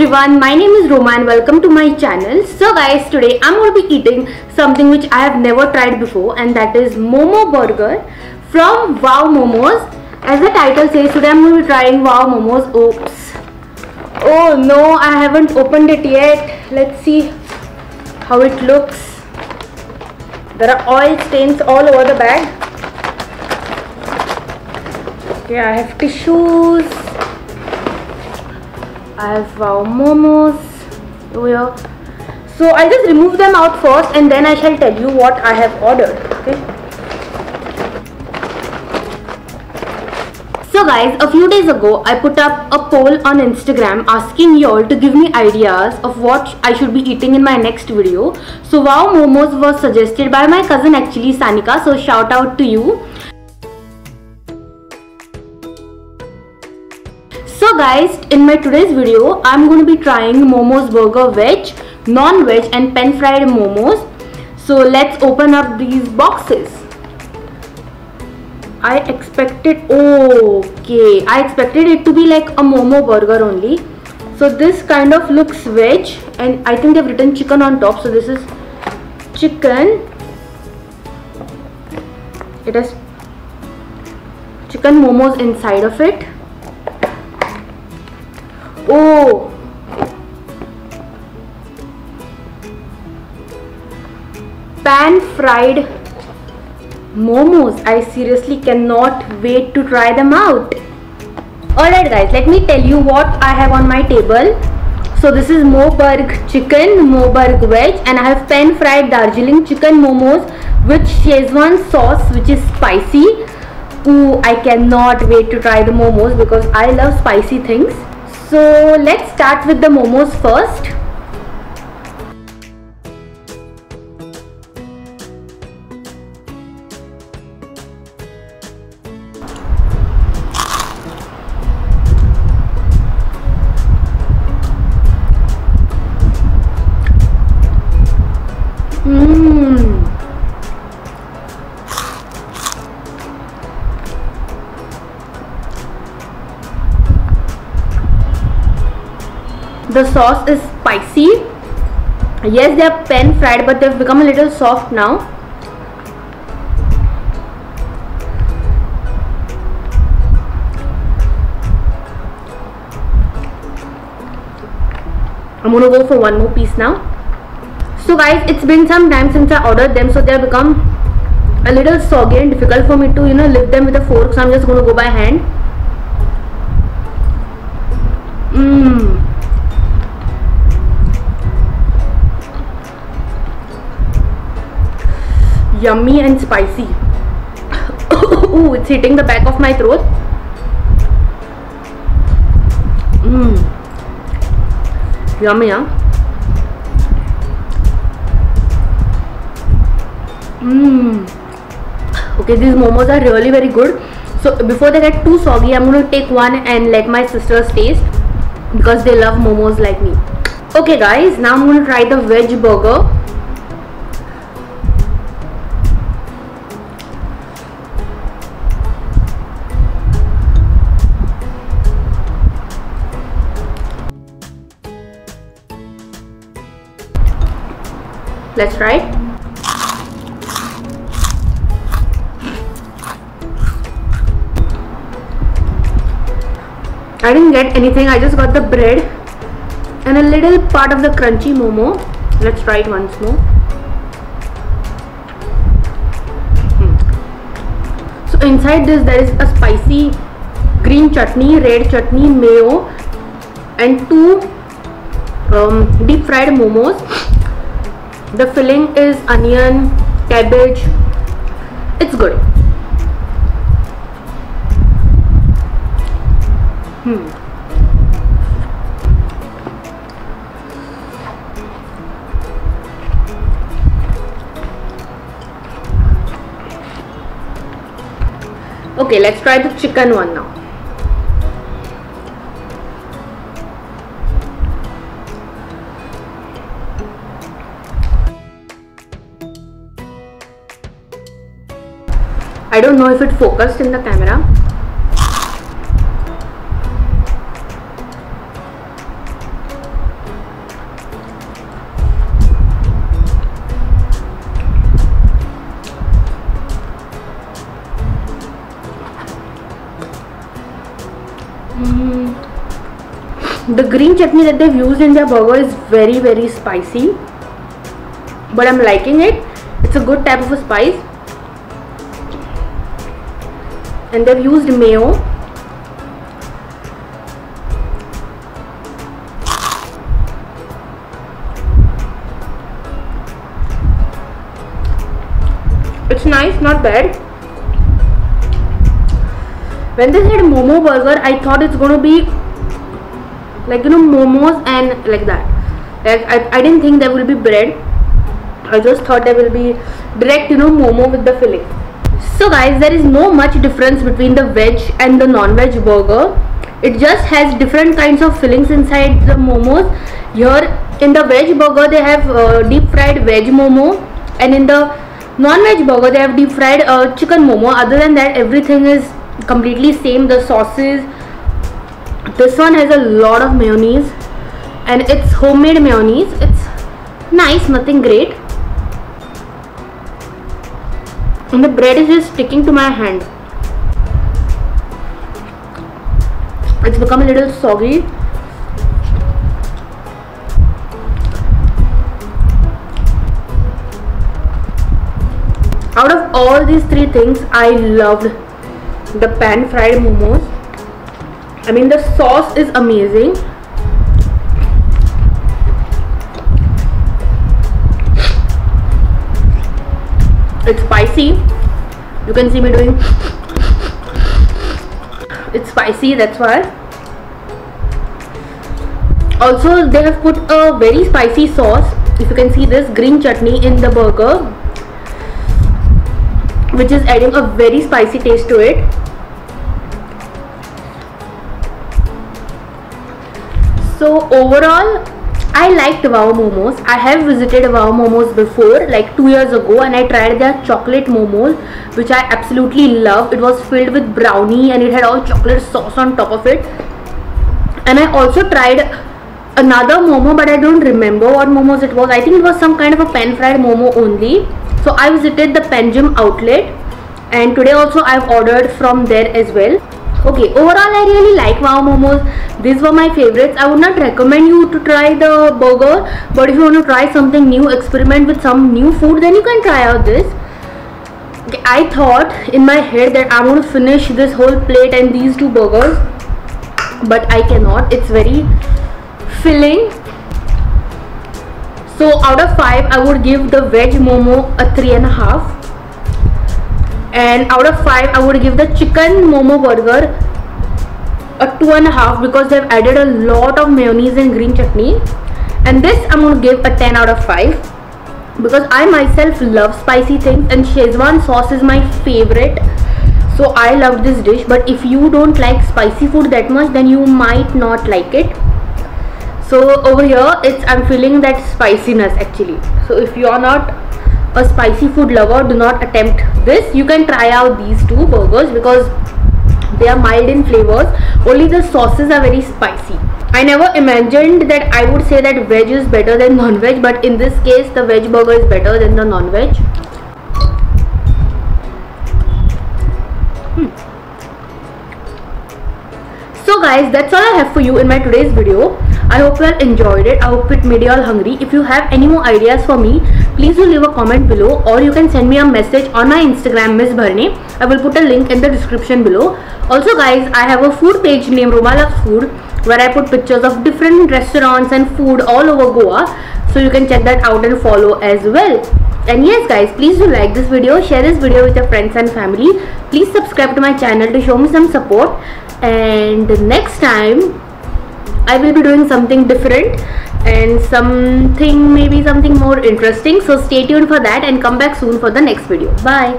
everyone, my name is Roma and welcome to my channel. So guys, today I'm going to be eating something which I have never tried before, and that is Momo burger from Wow Momos. As the title says, today I'm going to be trying Wow Momos. Oops. Oh no, I haven't opened it yet. Let's see how it looks. There are oil stains all over the bag. Okay, I have tissues. I have Wow Momos over here. So I'll just remove them out first and then I shall tell you what I have ordered. Okay. So guys, a few days ago I put up a poll on Instagram asking y'all to give me ideas of what I should be eating in my next video. So Wow Momos was suggested by my cousin actually, Sanika. So shout out to you. So guys, in my today's video, I'm going to be trying Momo's burger veg, non-veg and pan fried momos. So let's open up these boxes. I expected it to be like a Momo burger only. So this kind of looks veg and I think they've written chicken on top. So this is chicken. It has chicken momos inside of it. Oh, pan fried momos. I seriously cannot wait to try them out. Alright guys, let me tell you what I have on my table. So this is Moberg chicken, Moberg veg, and I have pan fried Darjeeling chicken momos with Szechuan sauce which is spicy. Ooh, I cannot wait to try the momos because I love spicy things. So let's start with the momos first. The sauce is spicy. Yes, they are pan fried, but they've become a little soft now. I'm gonna go for one more piece now. So guys, it's been some time since I ordered them, so they've become a little soggy and difficult for me to lift them with a fork. So I'm just gonna go by hand. Yummy and spicy. Ooh, it's hitting the back of my throat. Yummy, huh? Okay, these momos are really very good. So before they get too soggy, I'm going to take one and let my sisters taste because they love momos like me. Okay guys, now I'm going to try the veg burger. Let's try it. I didn't get anything, I just got the bread and a little part of the crunchy momo. Let's try it once more. So inside this there is a spicy green chutney, red chutney, mayo and two deep fried momos. The filling is onion, cabbage. It's good. Okay, let's try the chicken one now. I don't know if it focused in the camera. The green chutney that they've used in their burger is very spicy, but I'm liking it. It's a good type of a spice. And they've used mayo. It's nice, not bad. When they said momo burger, I thought it's going to be like, you know, momos and like that. Like I didn't think there will be bread. I just thought there will be direct, you know, momo with the filling. So guys, there is no much difference between the veg and the non-veg burger. It just has different kinds of fillings inside the momos. Here in the veg burger they have deep fried veg momo, and in the non-veg burger they have deep fried chicken momo. Other than that, everything is completely same. The sauces, this one has a lot of mayonnaise, and it's homemade mayonnaise. It's nice, nothing great. And the bread is just sticking to my hand. It's become a little soggy. Out of all these three things, I loved the pan fried momos. I mean, the sauce is amazing. It's spicy. You can see me doing. It's spicy, that's why. Also, they have put a very spicy sauce. If you can see this green chutney in the burger, which is adding a very spicy taste to it. So overall, I liked Wow Momos. I have visited Wow Momos before, like 2 years ago, and I tried their chocolate momos, which I absolutely love. It was filled with brownie and it had all chocolate sauce on top of it. And I also tried another momo, but I don't remember what momos it was. I think it was some kind of a pan fried momo only. So I visited the Panjim outlet, and today also I've ordered from there as well. Okay, overall I really like Wow Momos. These were my favorites. I would not recommend you to try the burger, but if you want to try something new, experiment with some new food, then you can try out this. Okay, I thought in my head that I'm going to finish this whole plate and these two burgers, but I cannot. It's very filling. So out of 5, I would give the veg momo a 3.5. And out of 5, I would give the chicken momo burger a 2.5 because they've added a lot of mayonnaise and green chutney. And this I'm going to give a 10 out of 5 because I myself love spicy things, and Szechuan sauce is my favorite. So I love this dish, but if you don't like spicy food that much, then you might not like it. So over here, I'm feeling that spiciness actually. So if you are not a spicy food lover, do not attempt this. You can try out these two burgers because they are mild in flavors. Only the sauces are very spicy. I never imagined that I would say that veg is better than non-veg, but in this case the veg burger is better than the non-veg. So guys, that's all I have for you in my today's video. I hope you all enjoyed it. I hope it made you all hungry. If you have any more ideas for me, please do leave a comment below, or you can send me a message on my Instagram, Miss Bharne. I will put a link in the description below. Also guys, I have a food page named Roma Loves Food, where I put pictures of different restaurants and food all over Goa. So you can check that out and follow as well. And yes guys, please do like this video, share this video with your friends and family. Please subscribe to my channel to show me some support. And next time I will be doing something different and maybe something more interesting. So stay tuned for that and come back soon for the next video. Bye.